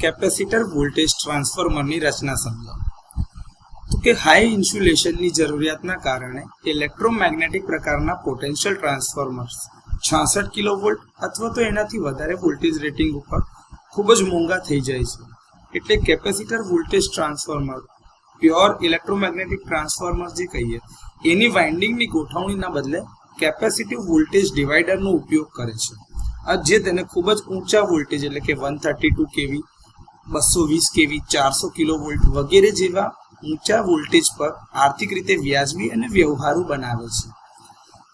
Capacitor voltage ટ્રાન્સફોર્મરની રચના સમજો. તો કે હાઈ ઇન્સ્યુલેશનની જરૂરિયાતના કારણે ઇલેક્ટ્રોમેગ્નેટિક પ્રકારના પોટેન્શિયલ ટ્રાન્સફોર્મર્સ 66 કિલોવોલ્ટ અથવા તો એનાથી વધારે વોલ્ટેજ રેટિંગ ઉપર ખૂબ જ મોંઘા થઈ જાય છે. એટલે capacitor voltage transformer pure electromagnetic transformer જે કહીએ એની વાઇન્ડિંગની ગોઠવણીના બદલે કેપેસિટિવ વોલ્ટેજ ડિવાઈડરનો ઉપયોગ કરે છે. જે તેને ખૂબ જ ઊંચા વોલ્ટેજ એટલે કે 132 કેવી 220 કેવી 400 કિલોવોલ્ટ વગેરે જેવા ઊંચા વોલ્ટેજ પર આર્થિક રીતે વ્યાજબી અને વ્યવહારુ બનાવે છે.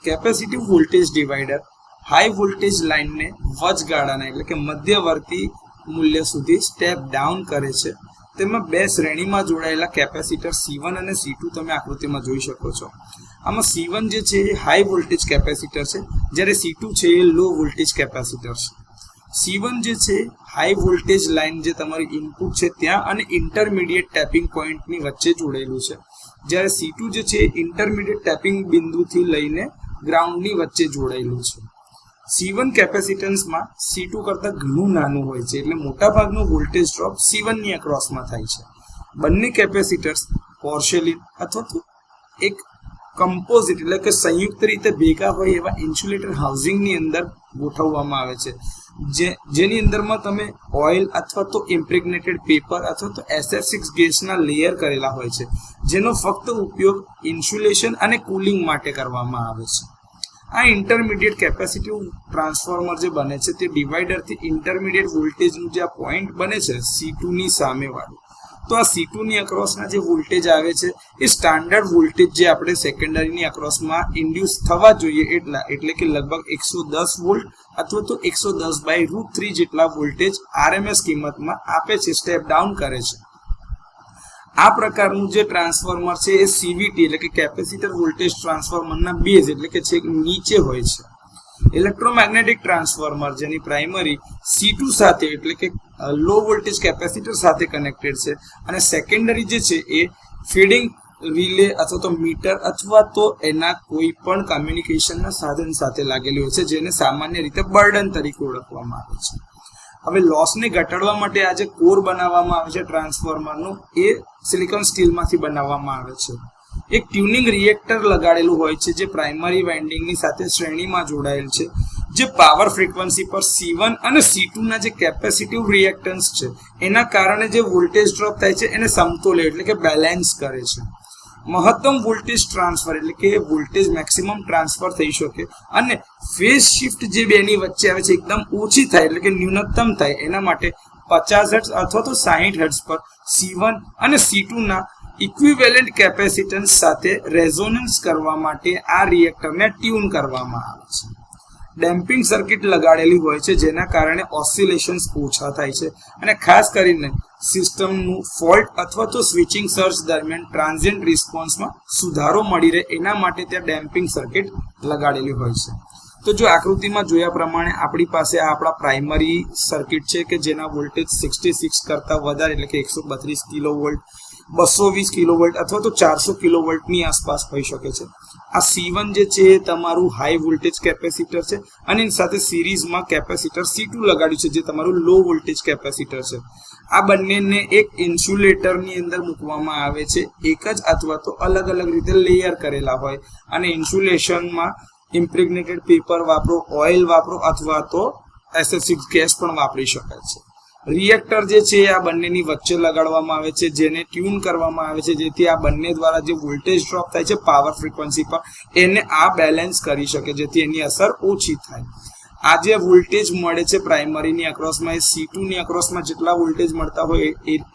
Capacitive voltage divider high voltage લાઇનને વચગાળાના એટલે કે મધ્યવર્તી મૂલ્ય સુધી સ્ટેપ ડાઉન કરે છે. તેમાં બે શ્રેણીમાં જોડાયેલા કેપેસિટર C1 અને C2 તમે આકૃતિમાં જોઈ શકો છો. આમાં C1 જે છે એ હાઈ વોલ્ટેજ કેપેસિટર છે, જ્યારે C2 છે એ લો વોલ્ટેજ કેપેસિટર છે. C1 જે છે હાઈ વોલ્ટેજ લાઇન જે તમારી ઇનપુટ છે ત્યાં અને ઇન્ટરમીડિયેટ ટેપિંગ પોઈન્ટની વચ્ચે જોડેલું છે, જ્યારે C2 જે છે ઇન્ટરમીડિયેટ ટેપિંગ બિંદુથી લઈને ગ્રાઉન્ડની વચ્ચે જોડાયેલું છે. C1 કેપેસિટન્સમાં C2 કરતાં ઘણું નાનું હોય છે, એટલે મોટાભાગનો વોલ્ટેજ ડ્રોપ C1 ની અક્રોસમાં થાય છે. બંને કેપેસિટર્સ પોર્સેલિન અથવા તો એક કમ્પોઝિટ એટલે કે સંયુક્ત રીતે ભેગા હોય એવા ઇન્સ્યુલેટર હાઉસિંગની અંદર ગોઠવવામાં આવે છે, જેની અંદરમાં તમે ઓઇલ અથવા તો ઇમ્પ્રેગ્નેટેડ પેપર અથવા તો SF6 ગેસના લેયર કરેલા હોય છે, જેનો ફક્ત ઉપયોગ ઇન્સ્યુલેશન અને કુલિંગ માટે કરવામાં આવે છે. આ ઇન્ટરમીડિયેટ કેપેસિટિવ ટ્રાન્સફોર્મર જે બને છે તે ડિવાઈડરથી ઇન્ટરમીડિયેટ વોલ્ટેજનું જે આ પોઈન્ટ બને છે C2 ની સામેવાળું, તો આ C2 ની અક્રોસના જે વોલ્ટેજ આવે છે એ સ્ટાન્ડર્ડ વોલ્ટેજ જે આપણે સેકન્ડરીની અક્રોસમાં ઇન્ડ્યુસ થવા જોઈએ એટલે કે લગભગ 110 વોલ્ટ અથવા તો 110/√3 જેટલા વોલ્ટેજ RMS કિંમતમાં આપે છે, સ્ટેપ ડાઉન કરે છે. આ પ્રકારનું જે ટ્રાન્સફોર્મર છે એ CVT એટલે કે કેપેસિટર વોલ્ટેજ ટ્રાન્સફોર્મરના બેઝ એટલે કે છેક નીચે હોય છે. ઇલેક્ટ્રોમેગ્નેટિક ટ્રાન્સફોર્મર જેની પ્રાઇમરી C2 સાથે એટલે કે લો વોલ્ટેજ કેપેસિટર સાથે કનેક્ટેડ છે અને સેકન્ડરી જે છે એ ફીડિંગ રિલે અથવા તો મીટર અથવા તો એના કોઈ પણ કમ્યુનિકેશનના સાધન સાથે લાગેલી હોય છે, જેને સામાન્ય રીતે બર્ડન તરીકે ઓળખવામાં આવે છે. હવે લોસને ઘટાડવા માટે આ જે કોર બનાવવામાં આવે છે ટ્રાન્સફોર્મરનું એ સિલિકોન સ્ટીલમાંથી બનાવવામાં આવે છે. એક ટ્યુનિંગ રિએક્ટર લગાડેલું હોય છે જે પ્રાઇમરી વાઇન્ડિંગની સાથે શ્રેણીમાં જોડાયેલ છે, જે પાવર ફ્રીક્વન્સી પર C1 અને C2 ના જે કેપેસિટિવ રિએક્ટન્સ છે એના કારણે જે વોલ્ટેજ ડ્રોપ થાય છે એને સમતોલે એટલે કે બેલેન્સ કરે છે. મહત્તમ વોલ્ટેજ ટ્રાન્સફર એટલે કે વોલ્ટેજ મેક્સિમમ ટ્રાન્સફર થઈ શકે અને ફેઝ શિફ્ટ જે બેની વચ્ચે આવે છે એકદમ ઓછી થાય એટલે કે ન્યૂનતમ થાય એના માટે 50 હર્ટ્ઝ અથવા તો 60 હર્ટ્ઝ પર C1 અને C2 ના ઇક્વિવેલન્ટ કેપેસિટન્સ સાથે રેઝોનન્સ કરવા માટે આ રિએક્ટરને ટ્યુન કરવામાં આવે છે. ડેમ્પિંગ સર્કિટ લગાડેલી હોય છે, જેના કારણે ઓસિલેશન્સ ઓછા થાય છે અને ખાસ કરીને સિસ્ટમનું ફોલ્ટ અથવા તો સ્વિચિંગ સર્જ દરમિયાન ટ્રાન્ઝિયન્ટ રિસ્પોન્સમાં સુધારો મળી રહે એના માટે ત્યાં ડેમ્પિંગ સર્કિટ લગાડેલી હોય છે. તો જો આકૃતિમાં જોયા પ્રમાણે આપણી પાસે આ આપણા પ્રાઇમરી સર્કિટ છે કે જેના વોલ્ટેજ 66 કરતાં વધારે એટલે કે 132 કિલોવોલ્ટ 220 કિલોવોલ્ટ અથવા તો 400 કિલોવોલ્ટની આસપાસ હોઈ શકે છે. આ C1 જે છે એ તમારું હાઈ વોલ્ટેજ કેપેસિટર છે અને એની સાથે સિરીઝમાં કેપેસિટર C2 લગાડ્યું છે જે તમારું લો વોલ્ટેજ કેપેસિટર છે. આ બંનેને એક ઇન્સ્યુલેટરની અંદર મૂકવામાં આવે છે, એક જ અથવા તો અલગ અલગ રીતે લેયર કરેલા હોય, અને ઇન્સ્યુલેશનમાં ઇમ્પ્રેગ્નેટેડ પેપર વાપરો, ઓઇલ વાપરો અથવા તો SF6 ગેસ પણ વાપરી શકાય છે. રિએક્ટર જે છે આ બંનેની વચ્ચે લગાડવામાં આવે છે, જેને ટ્યુન કરવામાં આવે છે, જેથી આ બંને દ્વારા જે વોલ્ટેજ ડ્રોપ થાય છે પાવર ફ્રીક્વન્સી પર એને આ બેલેન્સ કરી શકે, જેથી એની અસર ઓછી થાય. આ જે વોલ્ટેજ મળે છે પ્રાઇમરીની અક્રોસમાં એ C2 ની અક્રોસમાં જેટલા વોલ્ટેજ મળતા હોય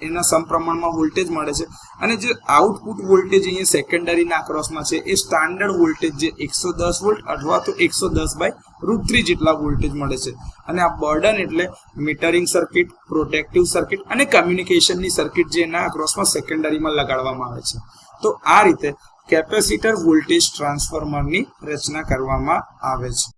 એના સમપ્રમાણમાં વોલ્ટેજ મળે છે, અને જે આઉટપુટ વોલ્ટેજ અહીંયા સેકન્ડરીના અક્રોસમાં છે એ સ્ટાન્ડર્ડ વોલ્ટેજ જે 110 વોલ્ટ અથવા તો 110/√3 જેટલા વોલ્ટેજ મળે છે. અને આ બર્ડન એટલે મીટરિંગ સર્કિટ, પ્રોટેક્ટિવ સર્કિટ અને કમ્યુનિકેશનની સર્કિટ જે એના અક્રોસમાં સેકન્ડરીમાં લગાડવામાં આવે છે. તો આ રીતે કેપેસિટર વોલ્ટેજ ટ્રાન્સફોર્મરની રચના કરવામાં આવે છે.